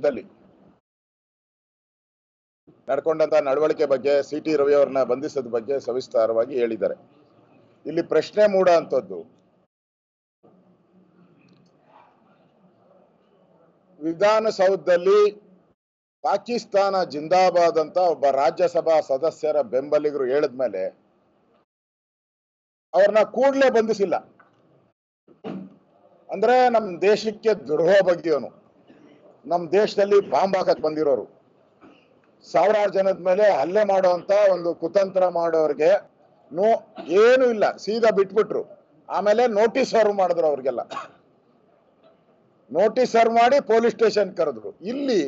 ವರ್ಷದಲ್ಲಿ ನಡ್ಕೊಂಡಂತ ನಡವಳಿಕೆ ಬಗ್ಗೆ ಸಿ.ಟಿ. ರವಿ ಅವರನ್ನ ಬಂಧಿಸಿದ ಬಗ್ಗೆ ಸವಿಸ್ತಾರವಾಗಿ ಹೇಳಿದ್ದಾರೆ. ಇಲ್ಲಿ ಪ್ರಶ್ನೆ ಮೂಡ ಅಂತದ್ದು, ವಿಧಾನಸೌಧದಲ್ಲಿ ಪಾಕಿಸ್ತಾನ ಜಿಂದಾಬಾದ್ ಅಂತ ಒಬ್ಬ ರಾಜ್ಯಸಭಾ ಸದಸ್ಯರ ಬೆಂಬಲಿಗರು ಹೇಳಿದ್ಮೇಲೆ ಅವ್ರನ್ನ ಕೂಡಲೇ ಬಂಧಿಸಿಲ್ಲ. ಅಂದ್ರೆ ನಮ್ಮ ದೇಶಕ್ಕೆ ದ್ರೋಹ ಬಗೆಯೋನು, ನಮ್ಮ ದೇಶದಲ್ಲಿ ಬಾಂಬ್ ಹಾಕಕ್ ಬಂದಿರೋರು, ಸಾವಿರಾರು ಜನದ ಮೇಲೆ ಹಲ್ಲೆ ಮಾಡುವಂತ ಒಂದು ಕುತಂತ್ರ ಮಾಡೋರಿಗೆ ಏನು ಇಲ್ಲ, ಸೀದಾ ಬಿಟ್ಬಿಟ್ರು. ಆಮೇಲೆ ನೋಟಿಸ್ ಸರ್ವ್ ಮಾಡಿದ್ರು, ಅವ್ರಿಗೆಲ್ಲ ನೋಟಿಸ್ ಸರ್ವ್ ಮಾಡಿ ಪೊಲೀಸ್ ಸ್ಟೇಷನ್ ಕರೆದ್ರು. ಇಲ್ಲಿ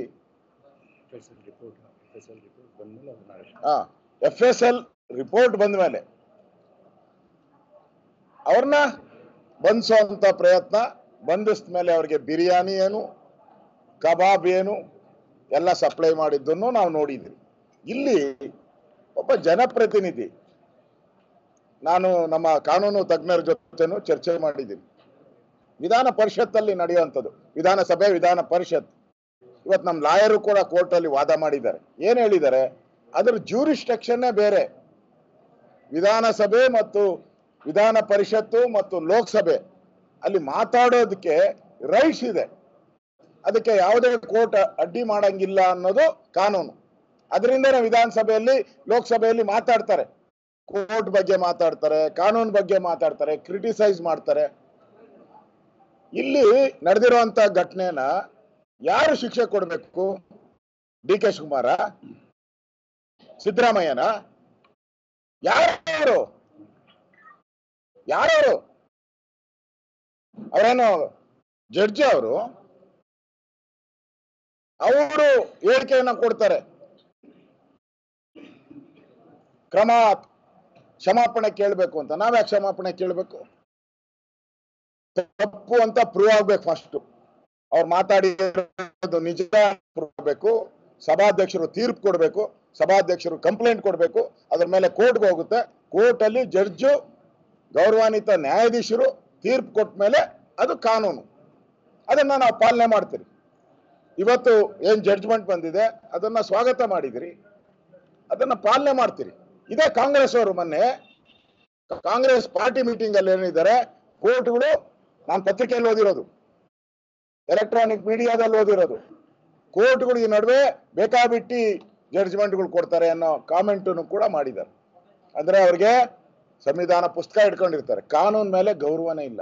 FSL ರಿಪೋರ್ಟ್ ಬಂದ ಮೇಲೆ ಅವ್ರನ್ನ ಬಂಧಿಸುವಂತ ಪ್ರಯತ್ನ, ಬಂಧಿಸಿದ ಮೇಲೆ ಅವ್ರಿಗೆ ಬಿರಿಯಾನಿ ಏನು ಕಬಾಬ್ ಏನು ಎಲ್ಲ ಸಪ್ಲೈ ಮಾಡಿದ್ದನ್ನು ನಾವು ನೋಡಿದ್ವಿ. ಇಲ್ಲಿ ಒಬ್ಬ ಜನಪ್ರತಿನಿಧಿ, ನಾನು ನಮ್ಮ ಕಾನೂನು ತಜ್ಞರ ಜೊತೆನೂ ಚರ್ಚೆ ಮಾಡಿದ್ದೀನಿ. ವಿಧಾನ ಪರಿಷತ್ತಲ್ಲಿ ನಡೆಯುವಂಥದ್ದು, ವಿಧಾನಸಭೆ ವಿಧಾನ ಪರಿಷತ್, ಇವತ್ತು ನಮ್ಮ ಲಾಯರು ಕೂಡ ಕೋರ್ಟಲ್ಲಿ ವಾದ ಮಾಡಿದ್ದಾರೆ. ಏನ್ ಹೇಳಿದ್ದಾರೆ, ಅದರ ಜ್ಯೂರಿಸ್ಡಿಕ್ಷನ್ನೇ ಬೇರೆ. ವಿಧಾನಸಭೆ ಮತ್ತು ವಿಧಾನ ಪರಿಷತ್ತು ಮತ್ತು ಲೋಕಸಭೆ ಅಲ್ಲಿ ಮಾತಾಡೋದಕ್ಕೆ ರೈಟ್ಸ್ ಇದೆ, ಅದಕ್ಕೆ ಯಾವುದೇ ಕೋರ್ಟ್ ಅಡ್ಡಿ ಮಾಡಂಗಿಲ್ಲ ಅನ್ನೋದು ಕಾನೂನು. ಅದರಿಂದನೇ ವಿಧಾನಸಭೆಯಲ್ಲಿ ಲೋಕಸಭೆಯಲ್ಲಿ ಮಾತಾಡ್ತಾರೆ, ಕೋರ್ಟ್ ಬಗ್ಗೆ ಮಾತಾಡ್ತಾರೆ, ಕಾನೂನು ಬಗ್ಗೆ ಮಾತಾಡ್ತಾರೆ, ಕ್ರಿಟಿಸೈಸ್ ಮಾಡ್ತಾರೆ. ಇಲ್ಲಿ ನಡೆದಿರುವಂತ ಘಟನೆನ ಯಾರು ಶಿಕ್ಷೆ ಕೊಡಬೇಕು? DK ಶಿವಕುಮಾರ, ಸಿದ್ದರಾಮಯ್ಯನ? ಯಾರು ಯಾರು ಅವರೇನು ಜಡ್ಜಿ? ಅವರು ಹೇಳಿಕೆಯನ್ನ ಕೊಡ್ತಾರೆ, ಕ್ಷಮಾಪಣೆ ಕೇಳಬೇಕು ಅಂತ. ನಾವ್ಯಾಕೆ ಕ್ಷಮಾಪಣೆ ಕೇಳಬೇಕು? ತಪ್ಪು ಅಂತ ಪ್ರೂವ್ ಆಗ್ಬೇಕು. ಫಸ್ಟ್ ಅವ್ರು ಮಾತಾಡಿರೋದು ನಿಜ ಪ್ರೂವ್ ಆಗ್ಬೇಕು, ಸಭಾಧ್ಯಕ್ಷರು ತೀರ್ಪು ಕೊಡಬೇಕು, ಸಭಾಧ್ಯಕ್ಷರು ಕಂಪ್ಲೇಂಟ್ ಕೊಡಬೇಕು, ಅದ್ರ ಮೇಲೆ ಕೋರ್ಟ್ಗೆ ಹೋಗುತ್ತೆ, ಕೋರ್ಟ್ ಅಲ್ಲಿ ಜಡ್ಜು ಗೌರವಾನ್ವಿತ ನ್ಯಾಯಾಧೀಶರು ತೀರ್ಪು ಕೊಟ್ಟ ಮೇಲೆ ಅದು ಕಾನೂನು, ಅದನ್ನ ನಾವು ಪಾಲನೆ ಮಾಡ್ತೀರಿ. ಇವತ್ತು ಏನ್ ಜಡ್ಜ್ಮೆಂಟ್ ಬಂದಿದೆ ಅದನ್ನ ಸ್ವಾಗತ ಮಾಡಿದಿರಿ, ಅದನ್ನ ಪಾಲನೆ ಮಾಡ್ತೀರಿ. ಇದೇ ಕಾಂಗ್ರೆಸ್ ಅವರು ಮೊನ್ನೆ ಕಾಂಗ್ರೆಸ್ ಪಾರ್ಟಿ ಮೀಟಿಂಗ್ ಅಲ್ಲಿ ಏನಿದ್ದಾರೆ, ಕೋರ್ಟ್ಗಳು, ನಾನು ಪತ್ರಿಕೆಯಲ್ಲಿ ಓದಿರೋದು, ಎಲೆಕ್ಟ್ರಾನಿಕ್ ಮೀಡಿಯಾದಲ್ಲಿ ಓದಿರೋದು, ಕೋರ್ಟ್ಗಳು ಈ ನಡುವೆ ಬೇಕಾಬಿಟ್ಟಿ ಜಡ್ಜ್ಮೆಂಟ್ಗಳು ಕೊಡ್ತಾರೆ ಅನ್ನೋ ಕಾಮೆಂಟನ್ನು ಕೂಡ ಮಾಡಿದ್ದಾರೆ. ಅಂದ್ರೆ ಅವ್ರಿಗೆ ಸಂವಿಧಾನ ಪುಸ್ತಕ ಇಟ್ಕೊಂಡಿರ್ತಾರೆ, ಕಾನೂನು ಮೇಲೆ ಗೌರವನೇ ಇಲ್ಲ.